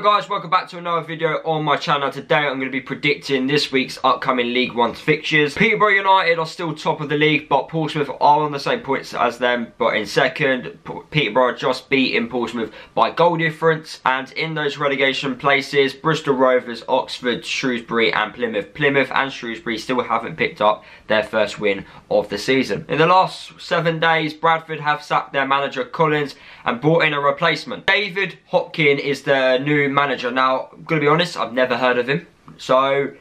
Hello guys, welcome back to another video on my channel. Today I'm going to be predicting this week's upcoming League One fixtures. Peterborough United are still top of the league, but Portsmouth are on the same points as them, but in second. Peterborough just beating Portsmouth by goal difference. And in those relegation places, Bristol Rovers, Oxford, Shrewsbury and Plymouth. Plymouth and Shrewsbury still haven't picked up their first win of the season. In the last 7 days, Bradford have sacked their manager Collins and brought in a replacement. David Hopkin is the new manager. Now, I'm going to be honest, I've never heard of him. So,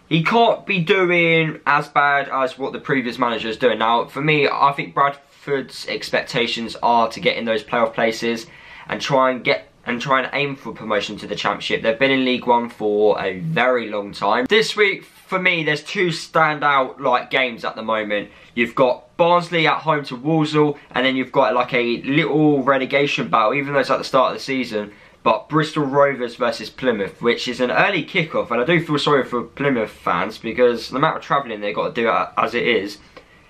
he can't be doing as bad as what the previous manager is doing. Now, for me, I think Bradford's expectations are to get in those playoff places and try and aim for promotion to the Championship. They've been in League One for a very long time. This week, for me, there's two standout games at the moment. You've got Barnsley at home to Walsall, and then you've got like a little relegation battle, even though it's at the start of the season. But Bristol Rovers versus Plymouth, which is an early kickoff, and I do feel sorry for Plymouth fans because the amount of travelling they've got to do as it is.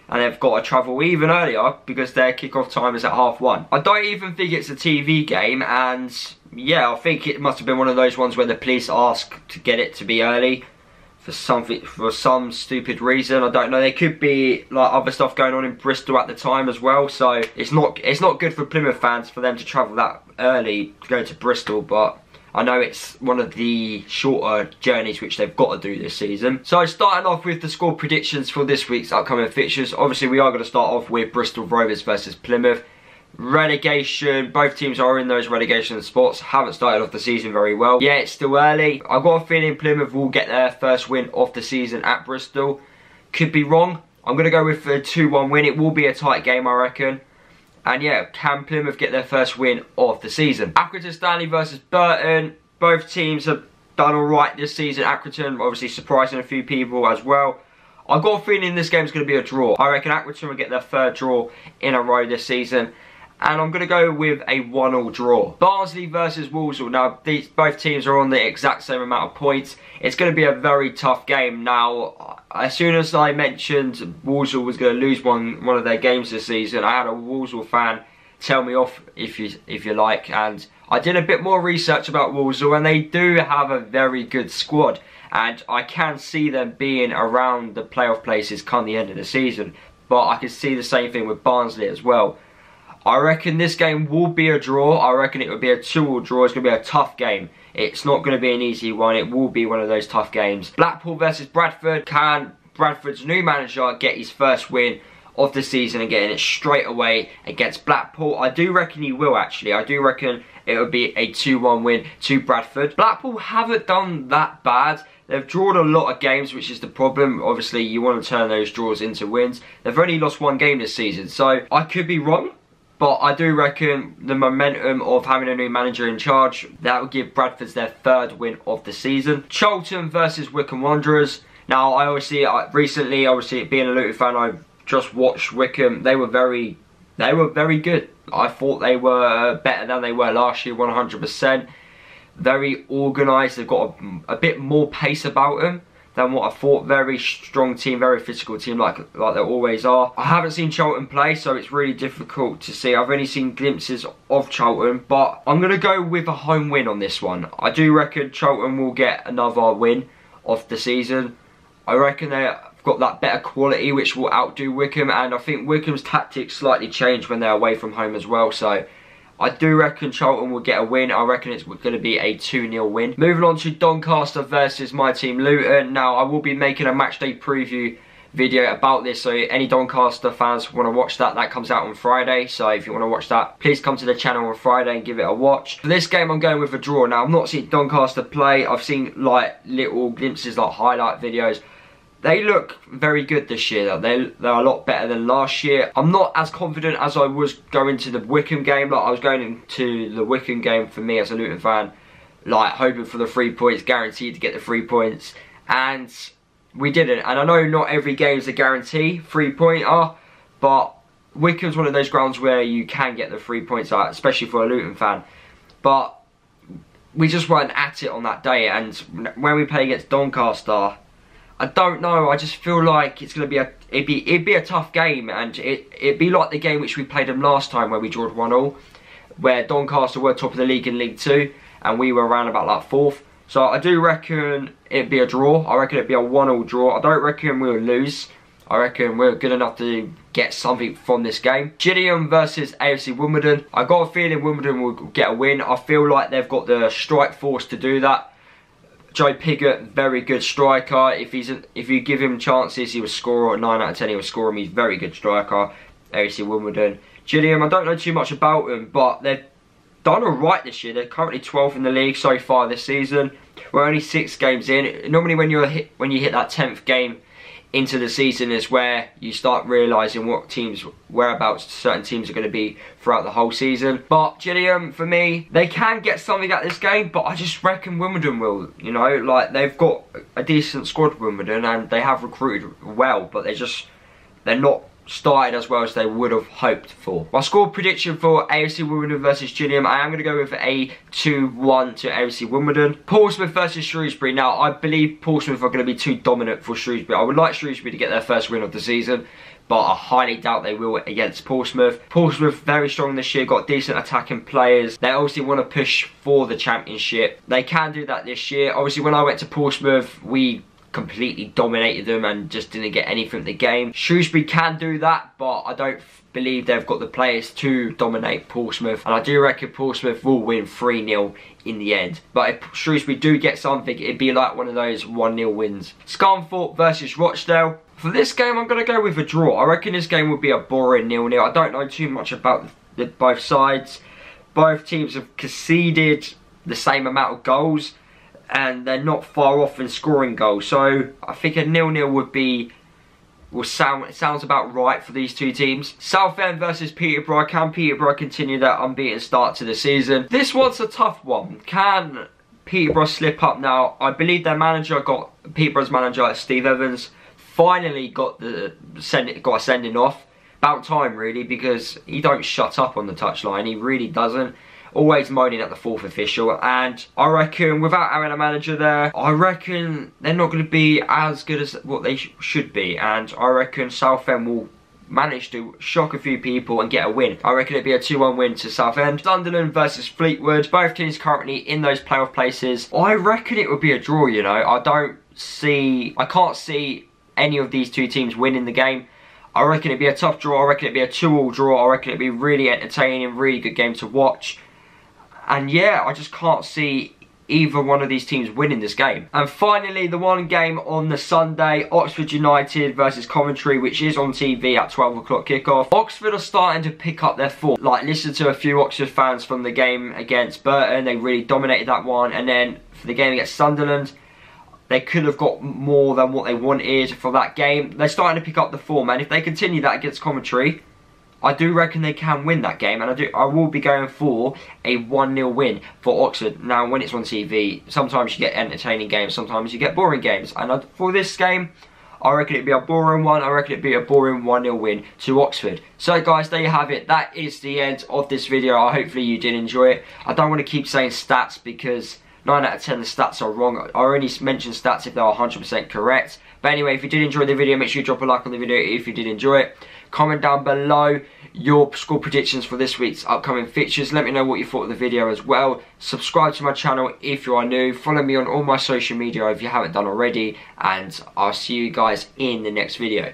And they've got to travel even earlier because their kickoff time is at 1:30. I don't even think it's a TV game, and yeah, I think it must have been one of those ones where the police asked to get it to be early for some stupid reason. I don't know. There could be like other stuff going on in Bristol at the time as well, so it's not good for Plymouth fans for them to travel that early to go to Bristol, but I know it's one of the shorter journeys which they've got to do this season. So starting off with the score predictions for this week's upcoming fixtures. Obviously we are going to start off with Bristol Rovers versus Plymouth. Relegation, both teams are in those relegation spots. Haven't started off the season very well. Yeah, it's still early. I've got a feeling Plymouth will get their first win of the season at Bristol. Could be wrong. I'm going to go with a 2-1 win. It will be a tight game, I reckon. And yeah, can Plymouth get their first win of the season? Accrington Stanley versus Burton. Both teams have done alright this season. Accrington obviously surprising a few people as well. I've got a feeling this game's going to be a draw. I reckon Accrington will get their third draw in a row this season. And I'm going to go with a 1-1 draw. Barnsley versus Walsall. Now, both teams are on the exact same amount of points. It's going to be a very tough game. Now, as soon as I mentioned Walsall was going to lose one of their games this season, I had a Walsall fan tell me off, if you like. And I did a bit more research about Walsall, and they do have a very good squad. And I can see them being around the playoff places come the end of the season. But I can see the same thing with Barnsley as well. I reckon this game will be a draw. I reckon it will be a 2-2 draw. It's going to be a tough game. It's not going to be an easy one. It will be one of those tough games. Blackpool versus Bradford. Can Bradford's new manager get his first win of the season and getting it straight away against Blackpool? I do reckon he will, actually. I do reckon it will be a 2-1 win to Bradford. Blackpool haven't done that bad. They've drawn a lot of games, which is the problem. Obviously, you want to turn those draws into wins. They've only lost one game this season, so I could be wrong. But I do reckon the momentum of having a new manager in charge, that will give Bradford their third win of the season. Charlton versus Wycombe Wanderers. Now, I obviously, recently, obviously, being a Luton fan, I've just watched Wycombe. They were very good. I thought they were better than they were last year, 100%. Very organised. They've got a bit more pace about them than what I thought. Very strong team, very physical team like they always are. I haven't seen Charlton play, so it's really difficult to see. I've only seen glimpses of Charlton, but I'm going to go with a home win on this one. I do reckon Charlton will get another win of the season. I reckon they've got that better quality which will outdo Wycombe, and I think Wycombe's tactics slightly change when they're away from home as well, so I do reckon Charlton will get a win. I reckon it's going to be a 2-0 win. Moving on to Doncaster versus my team Luton. Now, I will be making a matchday preview video about this, so any Doncaster fans want to watch that, that comes out on Friday. So if you want to watch that, please come to the channel on Friday and give it a watch. For this game, I'm going with a draw. Now, I've not seen Doncaster play. I've seen like little glimpses, like highlight videos. They look very good this year. They're a lot better than last year. I'm not as confident as I was going to the Wycombe game. Like I was going into the Wycombe game, for me as a Luton fan, like hoping for the 3 points, guaranteed to get the 3 points, and we didn't. And I know not every game is a guarantee 3-pointer, but Wycombe's one of those grounds where you can get the 3 points out, especially for a Luton fan. But we just weren't at it on that day, and when we play against Doncaster, I don't know. I just feel like it's gonna be it'd be a tough game, and it'd be like the game which we played them last time where we drawed 1-1, where Doncaster were top of the league in League 2, and we were around about like 4th. So I do reckon it'd be a draw. I reckon it'd be a 1-1 draw. I don't reckon we'll lose. I reckon we're good enough to get something from this game. Gillingham versus AFC Wimbledon. I got a feeling Wimbledon will get a win. I feel like they've got the strike force to do that. Joe Pigott, very good striker. If you give him chances, he will score. 9 out of 10, he will score him. He's a very good striker. AFC Wimbledon. Gillingham, I don't know too much about them, but they've done alright this year. They're currently 12th in the league so far this season. We're only 6 games in. Normally when you hit that 10th game into the season is where you start realising whereabouts certain teams are going to be throughout the whole season. But Gillingham, for me, they can get something at this game, but I just reckon Wimbledon will, you know, like they've got a decent squad, Wimbledon, and they have recruited well, but they're not started as well as they would have hoped for. My score prediction for AFC Wimbledon versus Gillingham, I am going to go with a 2-1 to AFC Wimbledon. Portsmouth versus Shrewsbury. Now, I believe Portsmouth are going to be too dominant for Shrewsbury. I would like Shrewsbury to get their first win of the season, but I highly doubt they will against Portsmouth. Portsmouth, very strong this year, got decent attacking players. They obviously want to push for the championship. They can do that this year. Obviously, when I went to Portsmouth, we completely dominated them and just didn't get anything from the game. Shrewsbury can do that, but I don't believe they've got the players to dominate Portsmouth, and I do reckon Portsmouth will win 3-0 in the end. But if Shrewsbury do get something, it'd be like one of those 1-0 wins. Scunthorpe versus Rochdale. For this game, I'm going to go with a draw. I reckon this game will be a boring 0-0. I don't know too much about both sides. Both teams have conceded the same amount of goals, and they're not far off in scoring goals. So I think a 0-0 sounds about right for these two teams. Southend versus Peterborough. Can Peterborough continue their unbeaten start to the season? This one's a tough one. Can Peterborough slip up now? I believe their manager Peterborough's manager, Steve Evans, finally got a sending off. About time, really, because he don't shut up on the touchline. He really doesn't. Always moaning at the 4th official, and I reckon without having a manager there, I reckon they're not going to be as good as what they should be, and I reckon Southend will manage to shock a few people and get a win. I reckon it'd be a 2-1 win to Southend. Sunderland versus Fleetwood. Both teams currently in those playoff places. I reckon it would be a draw, you know. I can't see any of these two teams winning the game. I reckon it'd be a tough draw. I reckon it'd be a 2-2 draw. I reckon it'd be really entertaining, really good game to watch. And yeah, I just can't see either one of these teams winning this game. And finally, the one game on the Sunday, Oxford United versus Coventry, which is on TV at 12 o'clock kickoff. Oxford are starting to pick up their form. Like, listen to a few Oxford fans from the game against Burton. They really dominated that one. And then for the game against Sunderland, they could have got more than what they wanted for that game. They're starting to pick up the form. And if they continue that against Coventry, I do reckon they can win that game, and I will be going for a 1-0 win for Oxford. Now, when it's on TV, sometimes you get entertaining games, sometimes you get boring games. And for this game, I reckon it'd be a boring one. I reckon it'd be a boring 1-0 win to Oxford. So, guys, there you have it. That is the end of this video. Hopefully you did enjoy it. I don't want to keep saying stats because 9 out of 10 the stats are wrong. I only mention stats if they're 100% correct. But anyway, if you did enjoy the video, make sure you drop a like on the video if you did enjoy it. Comment down below your score predictions for this week's upcoming fixtures. Let me know what you thought of the video as well. Subscribe to my channel if you are new. Follow me on all my social media if you haven't done already. And I'll see you guys in the next video.